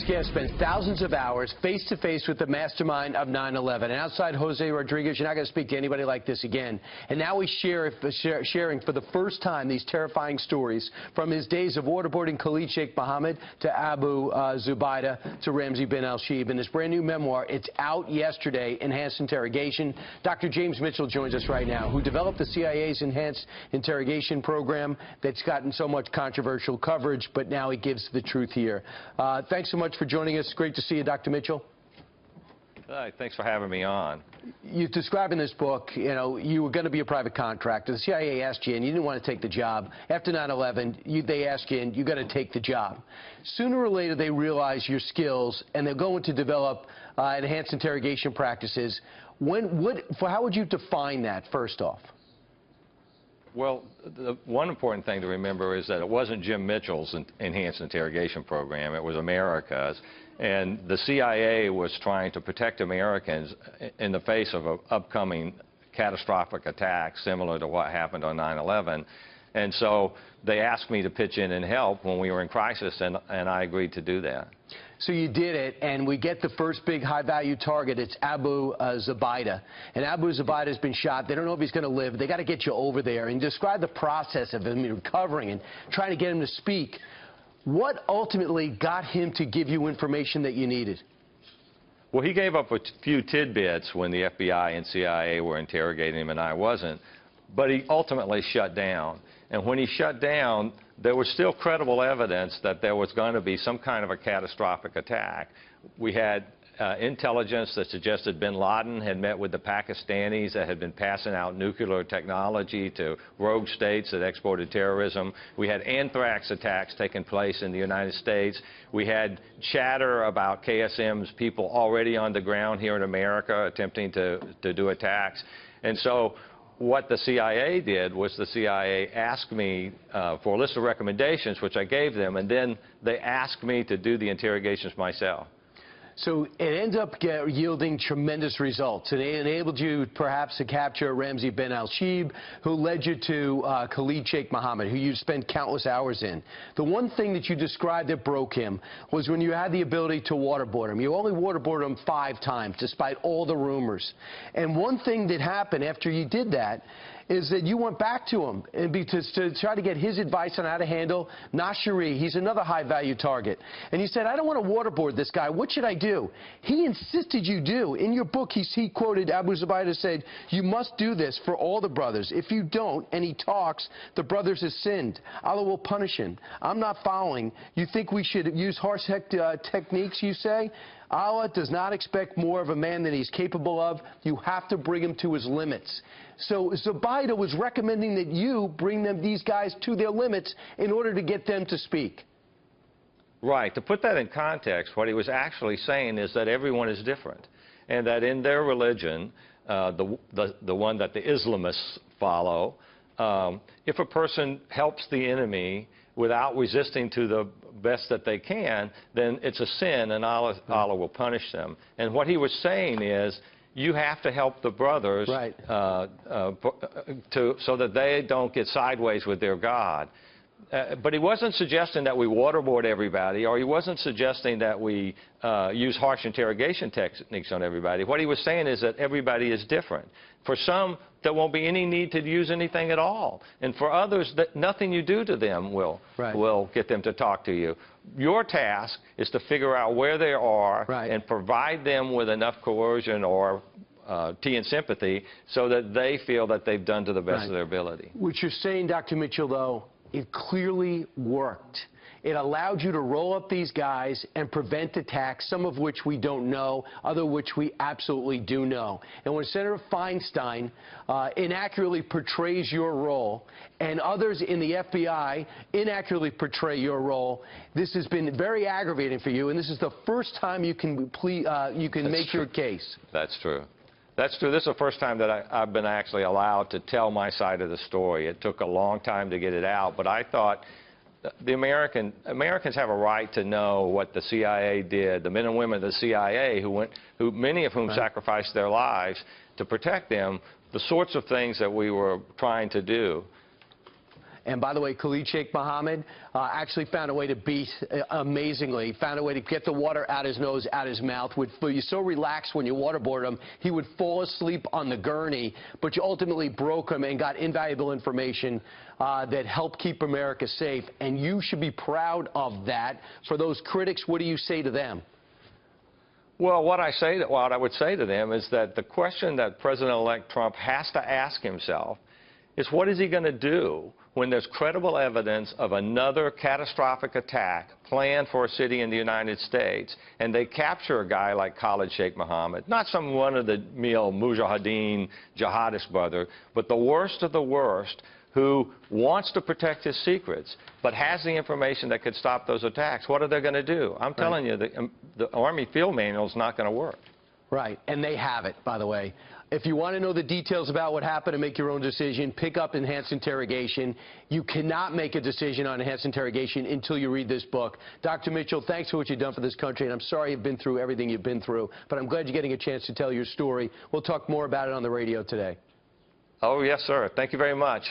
guest spent thousands of hours face-to-face with the mastermind of 9/11. And outside Jose Rodriguez, you're not going to speak to anybody like this again. And now he's sharing for the first time these terrifying stories from his days of waterboarding Khalid Sheikh Mohammed to Abu Zubaydah to Ramzi bin al-Shibh. In his brand new memoir, it's out yesterday, Enhanced Interrogation. Dr. James Mitchell joins us right now, who developed the CIA's Enhanced Interrogation program that's gotten so much controversial coverage, but now he gives the truth here. Thanks so much for joining us. Great to see you, Dr. Mitchell. Hi, thanks for having me on. You describe in this book, you know, you were going to be a private contractor. The CIA asked you, and you didn't want to take the job. After 9/11, they asked you, and you got to take the job. Sooner or later, they realize your skills, and they're going to develop enhanced interrogation practices. How would you define that, first off? Well, the one important thing to remember is that it wasn't Jim Mitchell's enhanced interrogation program. It was America's. And the CIA was trying to protect Americans in the face of an upcoming catastrophic attack similar to what happened on 9/11. And so they asked me to pitch in and help when we were in crisis, and I agreed to do that. So you did it, and we get the first big high-value target. It's Abu Zubaydah. And Abu Zubaydah has been shot. They don't know if he's going to live. They got to get you over there. And describe the process of him recovering and trying to get him to speak. What ultimately got him to give you information that you needed? Well, he gave up a few tidbits when the FBI and CIA were interrogating him, and I wasn't. But he ultimately shut down. And when he shut down, there was still credible evidence that there was going to be some kind of a catastrophic attack. We had intelligence that suggested bin Laden had met with the Pakistanis that had been passing out nuclear technology to rogue states that exported terrorism. We had anthrax attacks taking place in the United States. We had chatter about KSM's people already on the ground here in America attempting to do attacks. And so what the CIA did was the CIA asked me for a list of recommendations, which I gave them, and then they asked me to do the interrogations myself. So it ends up yielding tremendous results. It enabled you perhaps to capture Ramzi bin al-Shibh, who led you to Khalid Sheikh Mohammed, who you spent countless hours in. The one thing that you described that broke him was when you had the ability to waterboard him. You only waterboarded him 5 times, despite all the rumors. And one thing that happened after you did that is that you went back to him and to try to get his advice on how to handle Nashiri. He's another high-value target. And you said, I don't want to waterboard this guy. What should I do? He insisted you do. In your book, he quoted Abu Zubaydah said, you must do this for all the brothers. If you don't, and he talks, the brothers have sinned. Allah will punish him. I'm not following. You think we should use harsh techniques, you say? Allah does not expect more of a man than he's capable of. You have to bring him to his limits. So Zubaydah was recommending that you bring these guys to their limits in order to get them to speak. Right. To put that in context, what he was actually saying is that everyone is different, and that in their religion, the one that the Islamists follow, if a person helps the enemy without resisting to the best that they can, then it's a sin, and Allah will punish them. And what he was saying is, you have to help the brothers, right, so that they don't get sideways with their God. But he wasn't suggesting that we waterboard everybody, or he wasn't suggesting that we use harsh interrogation techniques on everybody. What he was saying is that everybody is different. For some, there won't be any need to use anything at all. And for others, that nothing you do to them will get them to talk to you. Your task is to figure out where they are and provide them with enough coercion or tea and sympathy so that they feel that they've done to the best of their ability. What you're saying, Dr. Mitchell, though, it clearly worked. It allowed you to roll up these guys and prevent attacks, some of which we don't know, other which we absolutely do know. And when Senator Feinstein inaccurately portrays your role, and others in the FBI inaccurately portray your role, this has been very aggravating for you, and this is the first time you can make your case. That's true. That's true. This is the first time that I've been actually allowed to tell my side of the story. It took a long time to get it out, but I thought the Americans have a right to know what the CIA did. The men and women of the CIA, many of whom sacrificed their lives to protect them, the sorts of things that we were trying to do. And by the way, Khalid Sheikh Mohammed actually found a way to beat, amazingly, found a way to get the water out his nose, out his mouth. You're so relaxed when you waterboard him, he would fall asleep on the gurney, but you ultimately broke him and got invaluable information that helped keep America safe. And you should be proud of that. For those critics, what do you say to them? Well, what I would say to them is that the question that President-elect Trump has to ask himself is, what is he going to do when there's credible evidence of another catastrophic attack planned for a city in the United States, and they capture a guy like Khalid Sheikh Mohammed, not some run-of-the-mill mujahideen jihadist brother, but the worst of the worst, who wants to protect his secrets, but has the information that could stop those attacks? What are they going to do? I'm telling you, the Army field manual is not going to work. Right, and they have it, by the way. If you want to know the details about what happened and make your own decision, pick up Enhanced Interrogation. You cannot make a decision on Enhanced Interrogation until you read this book. Dr. Mitchell, thanks for what you've done for this country, and I'm sorry you've been through everything you've been through, but I'm glad you're getting a chance to tell your story. We'll talk more about it on the radio today. Oh, yes, sir. Thank you very much.